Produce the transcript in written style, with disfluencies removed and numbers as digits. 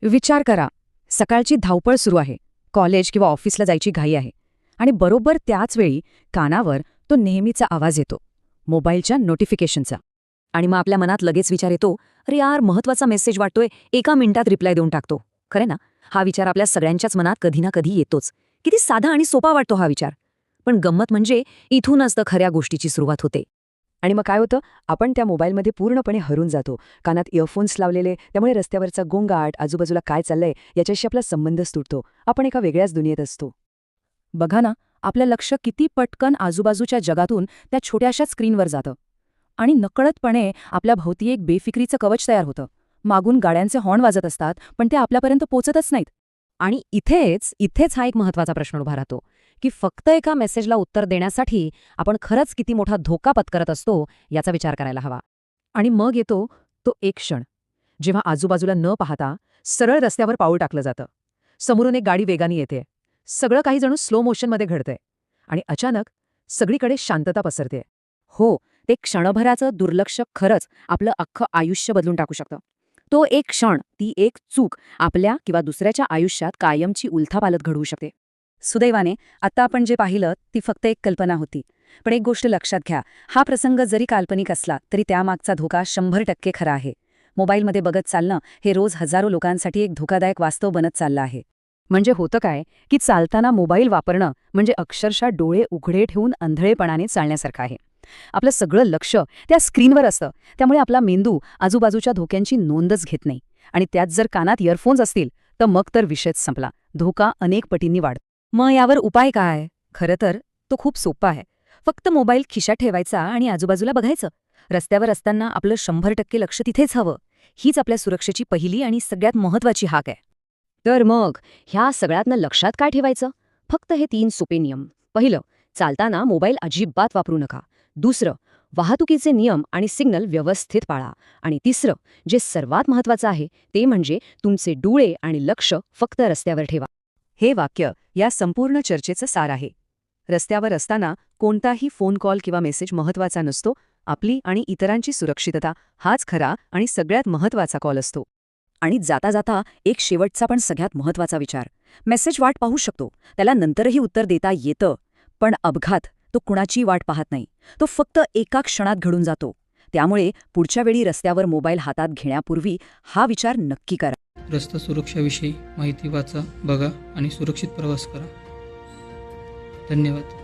विचार करा, सकाळची धावपळ सुरू आहे, कॉलेज किंवा ऑफिसला जायची घाई आहे आणि बरोबर त्याच वेळी कानावर तो नेहमीचा आवाज येतो, मोबाईलच्या नोटिफिकेशनचा. आणि मग आपल्या मनात लगेच विचार येतो, अरे यार, महत्त्वाचा मेसेज वाटतोय, 1 मिनिटात रिप्लाय देऊन टाकतो. खरे ना? हा विचार आपल्या सगळ्यांच्याच मनात कधी ना कधी येतोच. किती साधा आणि सोपा वाटतो हा विचार. पण गंमत म्हणजे इथूनच तर खऱ्या गोष्टीची सुरुवात होते. आणि मग काय होतं, आपण त्या मोबाईलमध्ये पूर्णपणे हरून जातो. कानात इयरफोन्स लावलेले, त्यामुळे रस्त्यावरचा गोंगाट, आजूबाजूला काय चाललंय याच्याशी आपला संबंधच तुटतो. आपण एका वेगळ्याच दुनियेत असतो. बघा ना, आपलं लक्ष किती पटकन आजूबाजूच्या जगातून त्या छोट्याशा स्क्रीनवर जातं. आणि नकळतपणे आपल्या भोवती एक बेफिक्रीचं कवच तयार होतं. मागून गाड्यांचे हॉर्न वाजत असतात, पण ते आपल्यापर्यंत पोचतच नाहीत. आणि इथेच हा एक महत्त्वाचा प्रश्न उभा राहतो, की फक्त एका मेसेजला उत्तर देण्यासाठी आपण खरंच किती मोठा धोका पत्करत असतो याचा विचार करायला हवा. आणि मग येतो तो एक क्षण, जेव्हा आजूबाजूला न पाहता सरळ रस्त्यावर पाऊल टाकलं जातं. समोरून एक गाडी वेगाने येते. सगळं काही जणू स्लो मोशनमध्ये घडतंय. आणि अचानक सगळीकडे शांतता पसरते. हो, ते क्षणभराचं दुर्लक्ष खरंच आपलं अख्खं आयुष्य बदलून टाकू शकतं. तो एक क्षण, ती एक चूक आपल्या किंवा दुसऱ्याच्या आयुष्यात कायमची उलथापालथ घडवू शकते. सुदैवाने आता आपण जे पाहिलं ती फक्त एक कल्पना होती. पण एक गोष्ट लक्षात घ्या, हा प्रसंग जरी काल्पनिक असला तरी त्यामागचा धोका 100% खरा आहे. मोबाईलमध्ये बघत चालणं हे रोज हजारो लोकांसाठी एक धोकादायक वास्तव बनत चाललं आहे. म्हणजे होतं काय, की चालताना मोबाईल वापरणं म्हणजे अक्षरशः डोळे उघडे ठेवून अंधळेपणाने चालण्यासारखं आहे. आपलं सगळं लक्ष त्या स्क्रीनवर असतं, त्यामुळे आपला मेंदू आजूबाजूच्या धोक्यांची नोंदच घेत नाही. आणि त्यात जर कानात इयरफोन्स असतील तर मग तर विषयच संपला. धोका अनेक पटींनी वाढतो. मग यावर उपाय काय? खरं तर तो खूप सोपा आहे. फक्त मोबाईल खिशात ठेवायचा आणि आजूबाजूला बघायचं. रस्त्यावर असताना आपलं 100% लक्ष तिथेच हवं. हीच आपल्या सुरक्षेची पहिली आणि सगळ्यात महत्त्वाची हाक आहे. तर मग ह्या सगळ्यातनं लक्षात काय ठेवायचं? फक्त हे 3 सोपे नियम. पहिलं, चालताना मोबाईल अजिबात वापरू नका. दुसरं, वाहतुकीचे नियम आणि सिग्नल व्यवस्थित पाळा. आणि तिसरं, जे सर्वात महत्त्वाचं आहे ते म्हणजे तुमचे डोळे आणि लक्ष फक्त रस्त्यावर ठेवा. हे वाक्य या संपूर्ण चर्चेचं सार आहे. रस्त्यावर असताना कोणताही फोन कॉल किंवा मेसेज महत्त्वाचा नसतो. आपली आणि इतरांची सुरक्षितता हाच खरा आणि सगळ्यात महत्त्वाचा कॉल असतो. आणि जाता जाता एक शेवटचा पण सगळ्यात महत्त्वाचा विचार. मेसेज वाट पाहू शकतो, त्याला नंतरही उत्तर देता येतं. पण अपघात तो कुणाची वाट पाहत नाही. तो फक्त एका क्षणात घडून जातो. त्यामुळे पुढच्या वेळी रस्त्यावर मोबाईल हातात घेण्यापूर्वी हा विचार नक्की करा. रस्ता सुरक्षाविषयी माहिती वाचा, बघा आणि सुरक्षित प्रवास करा. धन्यवाद.